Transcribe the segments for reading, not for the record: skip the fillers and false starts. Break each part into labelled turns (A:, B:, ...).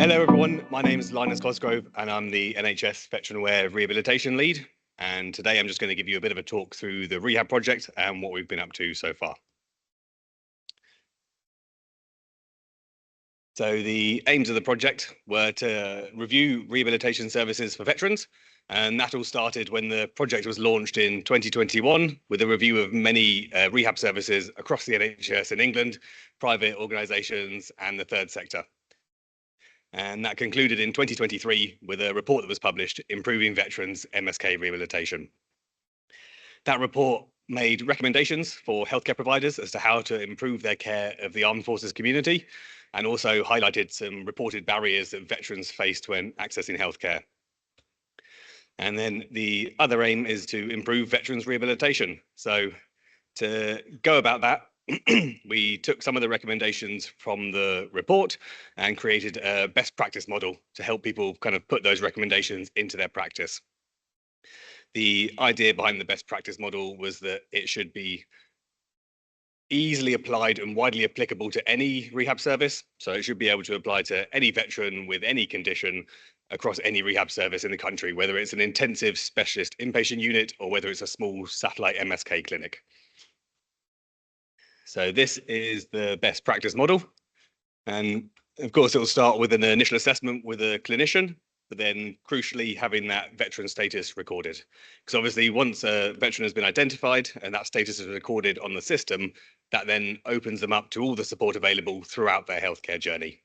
A: Hello everyone, my name is Linus Cosgrove and I'm the NHS Veteran Aware Rehabilitation Lead. And today I'm just going to give you a bit of a talk through the rehab project and what we've been up to so far. So the aims of the project were to review rehabilitation services for veterans, and that all started when the project was launched in 2021 with a review of many rehab services across the NHS in England, private organisations and the third sector. And that concluded in 2023 with a report that was published, Improving Veterans MSK Rehabilitation. That report made recommendations for healthcare providers as to how to improve their care of the armed forces community, and also highlighted some reported barriers that veterans faced when accessing healthcare. And then the other aim is to improve veterans rehabilitation. So to go about that, we took some of the recommendations from the report and created a best practice model to help people kind of put those recommendations into their practice. The idea behind the best practice model was that it should be easily applied and widely applicable to any rehab service. So it should be able to apply to any veteran with any condition across any rehab service in the country, whether it's an intensive specialist inpatient unit or whether it's a small satellite MSK clinic. So this is the best practice model. And of course, it will start with an initial assessment with a clinician, but then crucially having that veteran status recorded. Because obviously once a veteran has been identified and that status is recorded on the system, that then opens them up to all the support available throughout their healthcare journey.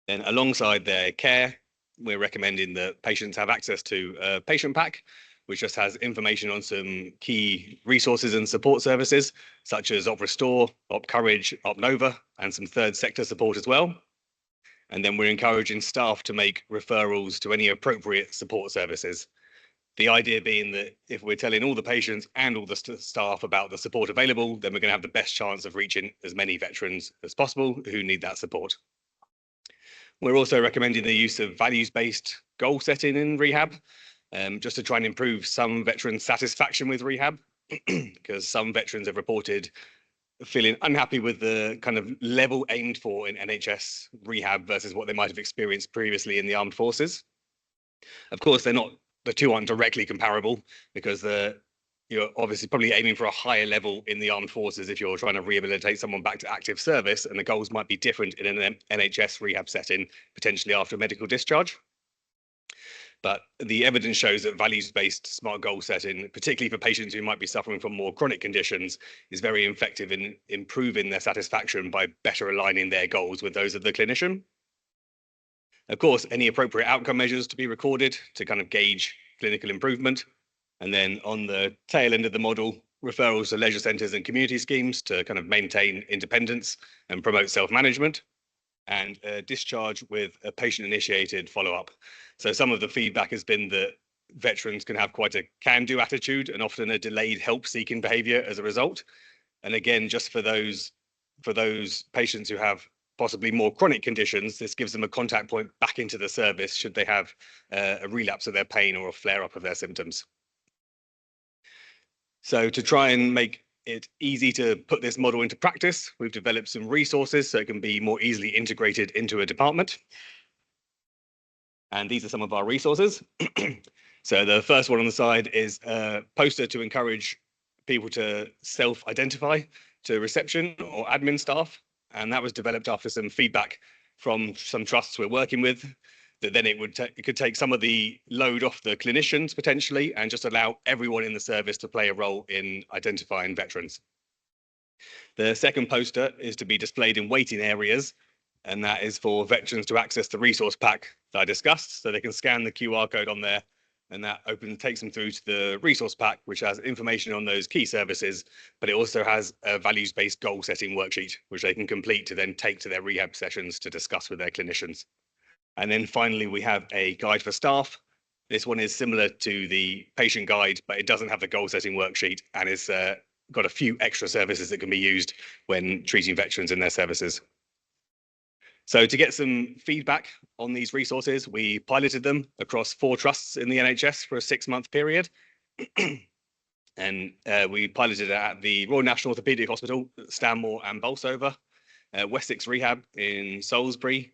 A: Then alongside their care, we're recommending that patients have access to a patient pack, which just has information on some key resources and support services, such as Op Restore, Op Courage, Op Nova, and some third sector support as well. And then we're encouraging staff to make referrals to any appropriate support services. The idea being that if we're telling all the patients and all the staff about the support available, then we're going to have the best chance of reaching as many veterans as possible who need that support. We're also recommending the use of values-based goal setting in rehab, just to try and improve some veterans' satisfaction with rehab, because some veterans have reported feeling unhappy with the kind of level aimed for in NHS rehab versus what they might have experienced previously in the armed forces. Of course, the two aren't directly comparable, because you're obviously probably aiming for a higher level in the armed forces if you're trying to rehabilitate someone back to active service, and the goals might be different in an NHS rehab setting, potentially after a medical discharge. But the evidence shows that values-based smart goal setting, particularly for patients who might be suffering from more chronic conditions, is very effective in improving their satisfaction by better aligning their goals with those of the clinician. Of course, any appropriate outcome measures to be recorded to kind of gauge clinical improvement. And then on the tail end of the model, referrals to leisure centres and community schemes to kind of maintain independence and promote self-management, and discharge with a patient-initiated follow-up. So some of the feedback has been that veterans can have quite a can-do attitude and often a delayed help-seeking behaviour as a result. And again, just for those patients who have possibly more chronic conditions, this gives them a contact point back into the service should they have a relapse of their pain or a flare-up of their symptoms. So to try and make it easy to put this model into practice, we've developed some resources so it can be more easily integrated into a department. And these are some of our resources. So the first one on the side is a poster to encourage people to self-identify to reception or admin staff. And that was developed after some feedback from some trusts we're working with, that then it could take some of the load off the clinicians potentially and just allow everyone in the service to play a role in identifying veterans. The second poster is to be displayed in waiting areas, and that is for veterans to access the resource pack that I discussed, so they can scan the QR code on there, and that takes them through to the resource pack, which has information on those key services, but it also has a values-based goal setting worksheet, which they can complete to then take to their rehab sessions to discuss with their clinicians. And then finally, we have a guide for staff. This one is similar to the patient guide, but it doesn't have the goal setting worksheet, and it's got a few extra services that can be used when treating veterans in their services. So to get some feedback on these resources, we piloted them across 4 trusts in the NHS for a 6-month period. And we piloted it at the Royal National Orthopaedic Hospital, Stanmore and Bolsover, Wessex Rehab in Salisbury,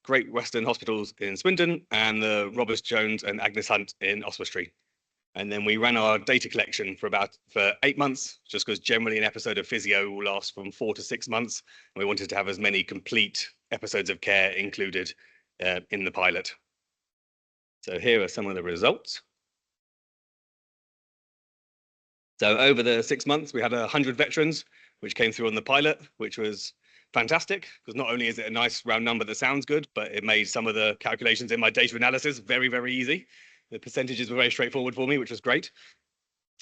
A: Great Western Hospitals in Swindon and the Robert Jones and Agnes Hunt in Oswestry. And then we ran our data collection for 8 months, just because generally an episode of physio will last from 4 to 6 months. And we wanted to have as many complete episodes of care included in the pilot. So here are some of the results. So over the 6 months, we had 100 veterans, which came through on the pilot, which was fantastic, because not only is it a nice round number that sounds good, but it made some of the calculations in my data analysis very, very easy. The percentages were very straightforward for me, which was great.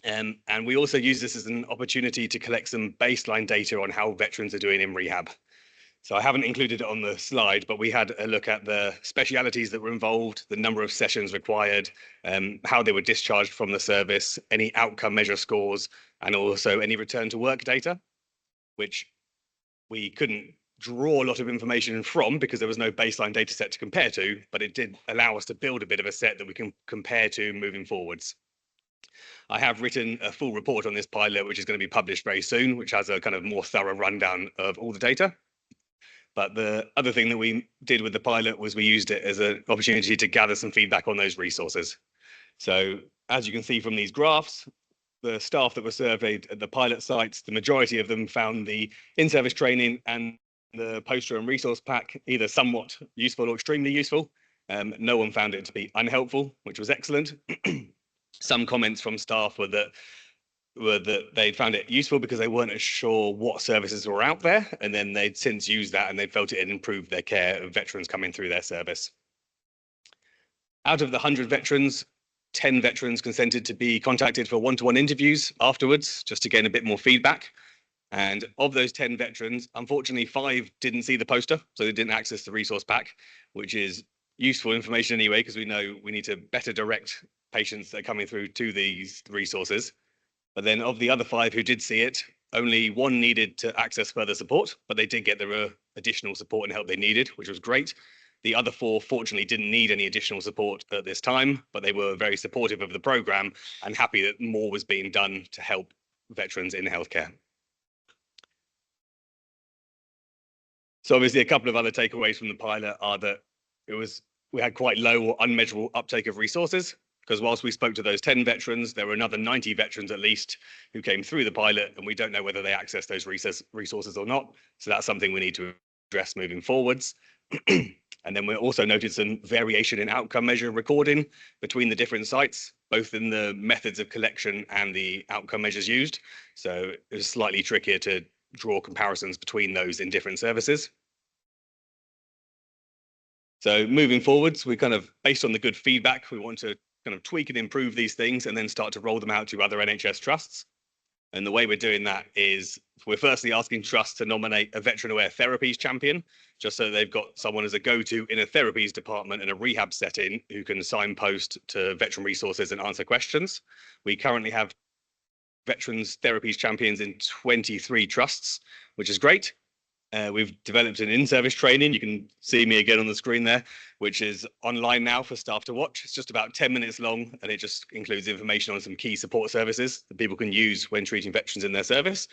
A: And we also use this as an opportunity to collect some baseline data on how veterans are doing in rehab. So I haven't included it on the slide, but we had a look at the specialities that were involved, the number of sessions required, how they were discharged from the service, any outcome measure scores, and also any return to work data, which we couldn't draw a lot of information from because there was no baseline data set to compare to, but it did allow us to build a bit of a set that we can compare to moving forwards. I have written a full report on this pilot, which is going to be published very soon, which has a kind of more thorough rundown of all the data. But the other thing that we did with the pilot was we used it as an opportunity to gather some feedback on those resources. So as you can see from these graphs, the staff that were surveyed at the pilot sites, the majority of them found the in-service training and the poster and resource pack either somewhat useful or extremely useful. No one found it to be unhelpful, which was excellent. Some comments from staff were that they found it useful because they weren't as sure what services were out there, and then they'd since used that and they felt it had improved their care of veterans coming through their service. Out of the 100 veterans, 10 veterans consented to be contacted for one-to-one interviews afterwards, just to gain a bit more feedback. And of those 10 veterans, unfortunately, 5 didn't see the poster, so they didn't access the resource pack, which is useful information anyway, because we know we need to better direct patients that are coming through to these resources. But then of the other 5 who did see it, only 1 needed to access further support, but they did get the additional support and help they needed, which was great. The other 4, fortunately, didn't need any additional support at this time, but they were very supportive of the program and happy that more was being done to help veterans in healthcare. So obviously, a couple of other takeaways from the pilot are that we had quite low or unmeasurable uptake of resources, because whilst we spoke to those 10 veterans, there were another 90 veterans at least who came through the pilot, and we don't know whether they access those resources or not. So that's something we need to address moving forwards. And then we also noted some variation in outcome measure recording between the different sites, both in the methods of collection and the outcome measures used. So it was slightly trickier to draw comparisons between those in different services. So moving forwards, we kind of, based on the good feedback, we want to kind of tweak and improve these things and then start to roll them out to other NHS trusts. And the way we're doing that is we're firstly asking trusts to nominate a Veteran Aware Therapies champion, just so they've got someone as a go-to in a therapies department and a rehab setting who can signpost to veteran resources and answer questions. We currently have Veterans Therapies champions in 23 trusts, which is great. We've developed an in-service training. You can see me again on the screen there, which is online now for staff to watch. It's just about 10 minutes long, and it just includes information on some key support services that people can use when treating veterans in their service,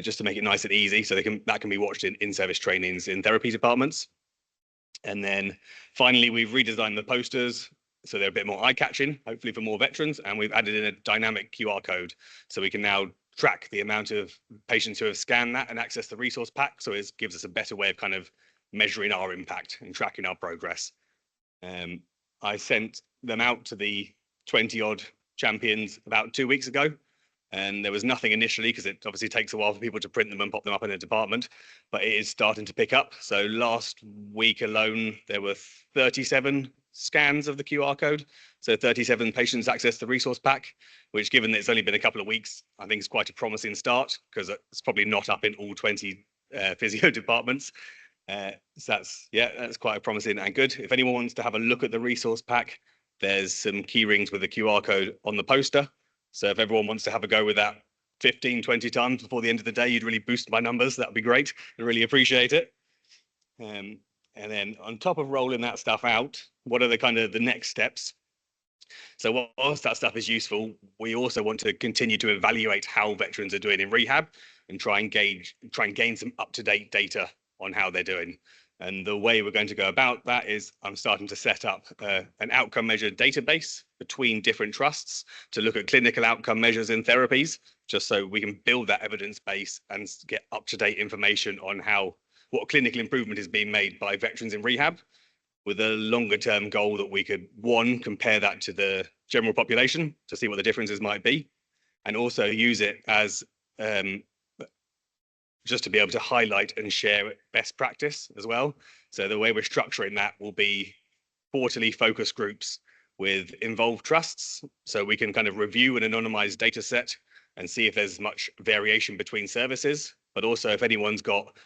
A: just to make it nice and easy. So that can be watched in service trainings in therapy departments. And then finally, we've redesigned the posters so they're a bit more eye-catching, hopefully for more veterans, and we've added in a dynamic QR code so we can now track the amount of patients who have scanned that and access the resource pack. So it gives us a better way of kind of measuring our impact and tracking our progress. I sent them out to the 20 odd champions about 2 weeks ago, and there was nothing initially because it obviously takes a while for people to print them and pop them up in a department, but it is starting to pick up. So last week alone, there were 37 scans of the QR code. So 37 patients access the resource pack, which, given that it's only been a couple of weeks, I think is quite a promising start, because it's probably not up in all 20 physio departments. So that's quite promising and good. If anyone wants to have a look at the resource pack, there's some key rings with the QR code on the poster. So if everyone wants to have a go with that 15, 20 times before the end of the day, you'd really boost my numbers. That'd be great. I really appreciate it. And then on top of rolling that stuff out, what are the next steps? So whilst that stuff is useful, we also want to continue to evaluate how veterans are doing in rehab and try and gain some up-to-date data on how they're doing. And the way we're going to go about that is I'm starting to set up an outcome measure database between different trusts to look at clinical outcome measures in therapies, just so we can build that evidence base and get up-to-date information on what clinical improvement is being made by veterans in rehab, with a longer term goal that we could, one, compare that to the general population to see what the differences might be, and also use it as just to be able to highlight and share best practice as well. So the way we're structuring that will be quarterly focus groups with involved trusts, so we can kind of review an anonymized data set and see if there's much variation between services, but also if anyone's got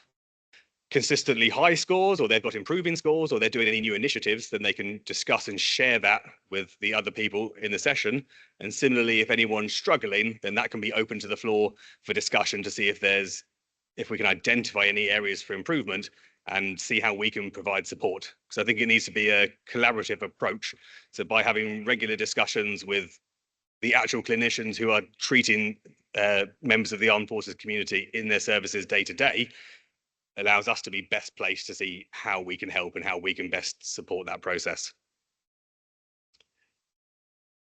A: consistently high scores, or they've got improving scores, or they're doing any new initiatives, then they can discuss and share that with the other people in the session. And similarly, if anyone's struggling, then that can be open to the floor for discussion to see if we can identify any areas for improvement and see how we can provide support. So I think it needs to be a collaborative approach. So by having regular discussions with the actual clinicians who are treating members of the armed forces community in their services day to day, allows us to be best placed to see how we can help and how we can best support that process.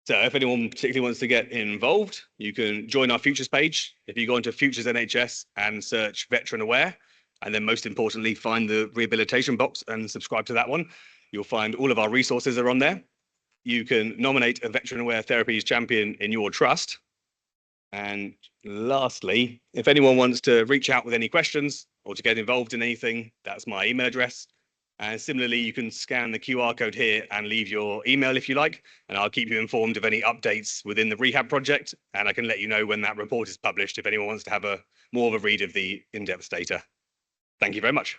A: So if anyone particularly wants to get involved, you can join our Futures page. If you go into Futures NHS and search Veteran Aware, and then most importantly, find the rehabilitation box and subscribe to that one, you'll find all of our resources are on there. You can nominate a Veteran Aware Therapies champion in your trust. And lastly, if anyone wants to reach out with any questions or to get involved in anything, that's my email address. And similarly, you can scan the QR code here and leave your email if you like, and I'll keep you informed of any updates within the rehab project, and I can let you know when that report is published if anyone wants to have more of a read of the in-depth data. Thank you very much.